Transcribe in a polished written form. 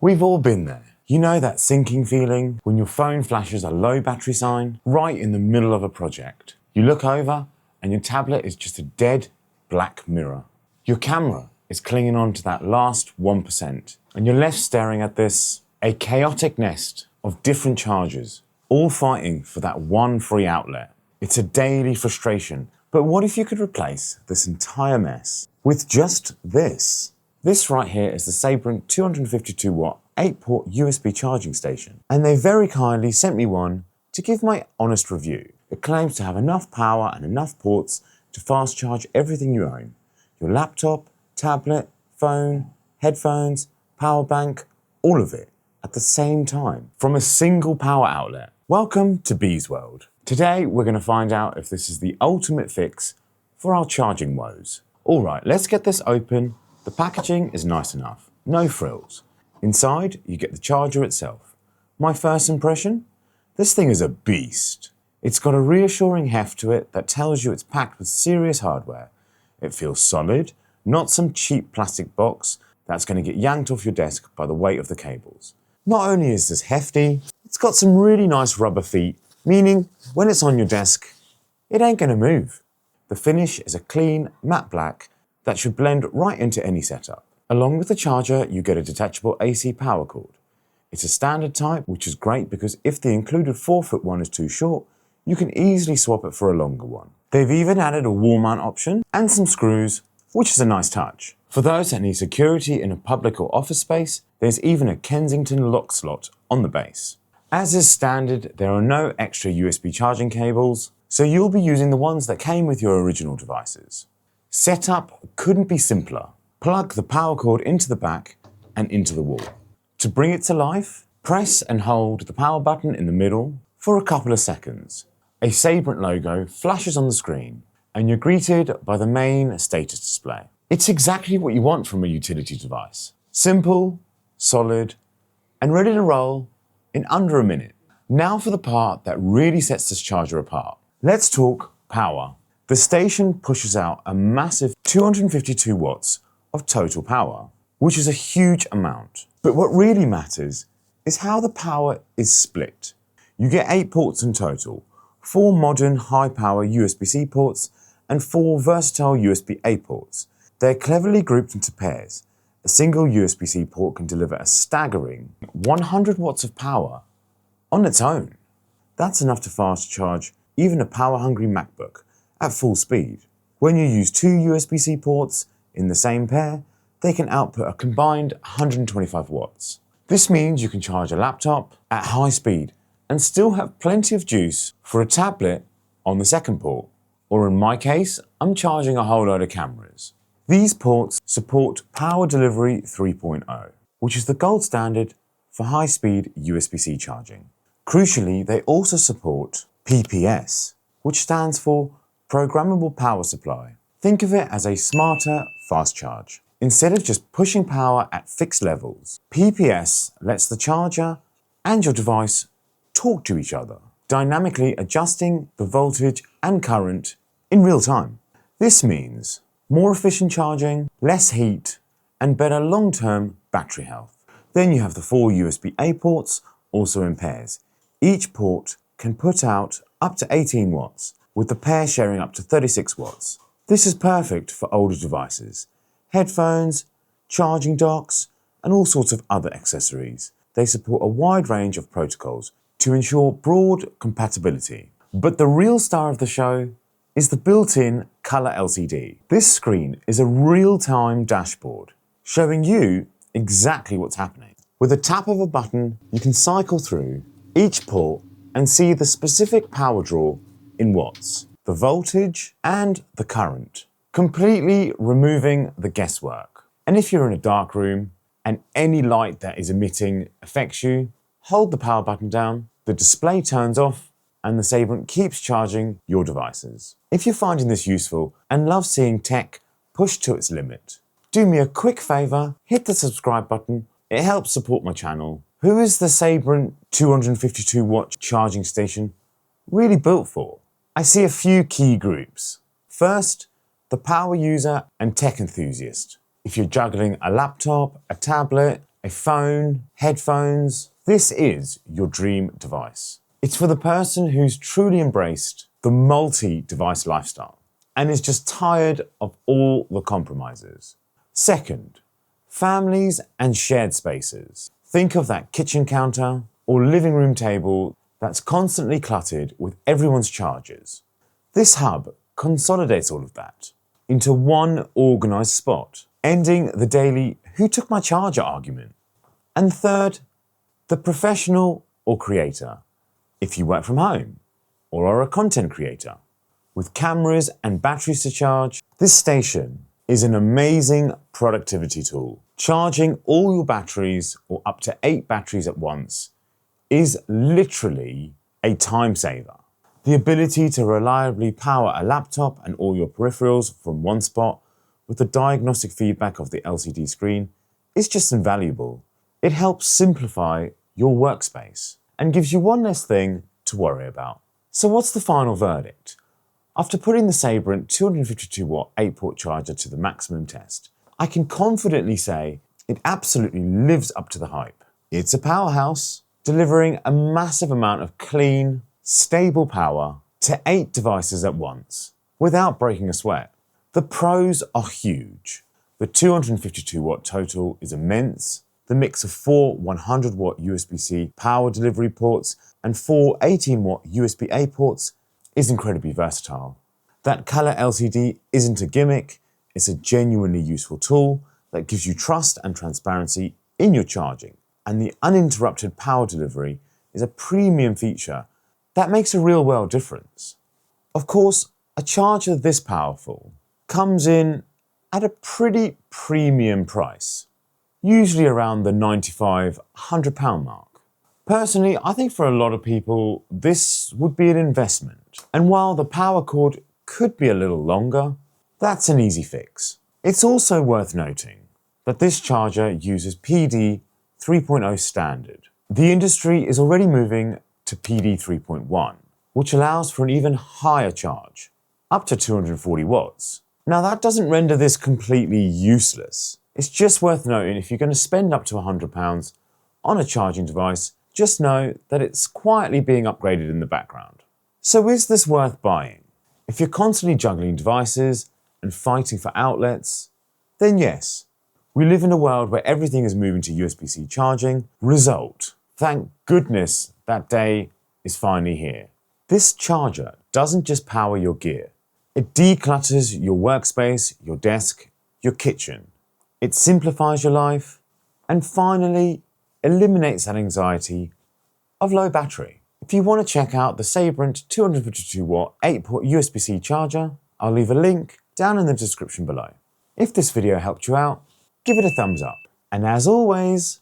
We've all been there. You know that sinking feeling when your phone flashes a low battery sign right in the middle of a project. You look over and your tablet is just a dead black mirror. Your camera is clinging on to that last 1% and you're left staring at a chaotic nest of different chargers, all fighting for that one free outlet. It's a daily frustration, but what if you could replace this entire mess with just this? This right here is the Sabrent 252 watt 8-port USB charging station, and they very kindly sent me one to give my honest review. It claims to have enough power and enough ports to fast charge everything you own. Your laptop, tablet, phone, headphones, power bank, all of it at the same time from a single power outlet. Welcome to BeezWorld. Today we're going to find out if this is the ultimate fix for our charging woes. Alright, let's get this open. The packaging is nice enough, no frills. Inside, you get the charger itself. My first impression? This thing is a beast. It's got a reassuring heft to it that tells you it's packed with serious hardware. It feels solid, not some cheap plastic box that's going to get yanked off your desk by the weight of the cables. Not only is this hefty, it's got some really nice rubber feet, meaning when it's on your desk, it ain't going to move. The finish is a clean, matte black that should blend right into any setup. Along with the charger, you get a detachable AC power cord. It's a standard type, which is great because if the included 4-foot one is too short, you can easily swap it for a longer one. They've even added a wall mount option and some screws, which is a nice touch. For those that need security in a public or office space, there's even a Kensington lock slot on the base. As is standard, there are no extra USB charging cables, so you'll be using the ones that came with your original devices. Setup couldn't be simpler. Plug the power cord into the back and into the wall. To bring it to life, press and hold the power button in the middle for a couple of seconds. A Sabrent logo flashes on the screen and you're greeted by the main status display. It's exactly what you want from a utility device. Simple, solid, and ready to roll in under a minute. Now for the part that really sets this charger apart. Let's talk power. The station pushes out a massive 252 watts of total power, which is a huge amount. But what really matters is how the power is split. You get 8 ports in total, 4 modern high-power USB-C ports and 4 versatile USB-A ports. They're cleverly grouped into pairs. A single USB-C port can deliver a staggering 100 watts of power on its own. That's enough to fast charge even a power-hungry MacBook at full speed. When you use 2 USB-C ports in the same pair, they can output a combined 125 watts. This means you can charge a laptop at high speed and still have plenty of juice for a tablet on the second port. Or in my case, I'm charging a whole load of cameras. These ports support Power Delivery 3.0, which is the gold standard for high-speed USB-C charging. Crucially, they also support PPS, which stands for Programmable Power Supply. Think of it as a smarter fast charge. Instead of just pushing power at fixed levels, PPS lets the charger and your device talk to each other, dynamically adjusting the voltage and current in real time. This means more efficient charging, less heat, and better long-term battery health. Then you have the 4 USB-A ports, also in pairs. Each port can put out up to 18 watts, with the pair sharing up to 36 watts. This is perfect for older devices, headphones, charging docks, and all sorts of other accessories. They support a wide range of protocols to ensure broad compatibility. But the real star of the show is the built-in color LCD. This screen is a real-time dashboard, showing you exactly what's happening. With a tap of a button, you can cycle through each port and see the specific power draw in watts, the voltage, and the current, completely removing the guesswork. And if you're in a dark room and any light that is emitting affects you, hold the power button down, the display turns off, and the Sabrent keeps charging your devices. If you're finding this useful and love seeing tech pushed to its limit, do me a quick favor, hit the subscribe button. It helps support my channel. Who is the Sabrent 252 watt charging station really built for? I see a few key groups. First, the power user and tech enthusiast. If you're juggling a laptop, a tablet, a phone, headphones. This is your dream device. It's for the person who's truly embraced the multi-device lifestyle and is just tired of all the compromises. Second, families and shared spaces. Think of that kitchen counter or living room table that's constantly cluttered with everyone's chargers. This hub consolidates all of that into one organized spot, ending the daily "who took my charger" argument. And third, the professional or creator. If you work from home or are a content creator, with cameras and batteries to charge, this station is an amazing productivity tool. Charging all your batteries or up to 8 batteries at once is literally a time saver. The ability to reliably power a laptop and all your peripherals from one spot with the diagnostic feedback of the LCD screen is just invaluable. It helps simplify your workspace and gives you one less thing to worry about. So what's the final verdict? After putting the Sabrent 252-watt 8-port charger to the maximum test, I can confidently say it absolutely lives up to the hype. It's a powerhouse, delivering a massive amount of clean, stable power to 8 devices at once, without breaking a sweat. The pros are huge. The 252-watt total is immense. The mix of 4 100-watt USB-C power delivery ports and 4 18-watt USB-A ports is incredibly versatile. That color LCD isn't a gimmick, it's a genuinely useful tool that gives you trust and transparency in your charging. And the uninterrupted power delivery is a premium feature that makes a real-world difference. Of course, a charger this powerful comes in at a pretty premium price, usually around the £95, £100 mark. Personally, I think for a lot of people, this would be an investment. And while the power cord could be a little longer, that's an easy fix. It's also worth noting that this charger uses PD 3.0 standard. The industry is already moving to PD 3.1, which allows for an even higher charge, up to 240 watts. Now that doesn't render this completely useless. It's just worth noting if you're going to spend up to £100 on a charging device, just know that it's quietly being upgraded in the background. So is this worth buying? If you're constantly juggling devices and fighting for outlets, then yes. We live in a world where everything is moving to USB-C charging. Result: thank goodness that day is finally here. This charger doesn't just power your gear. It declutters your workspace, your desk, your kitchen. It simplifies your life and finally eliminates that anxiety of low battery. If you want to check out the Sabrent 252-watt 8-port USB-C charger, I'll leave a link down in the description below. If this video helped you out, give it a thumbs up. And as always,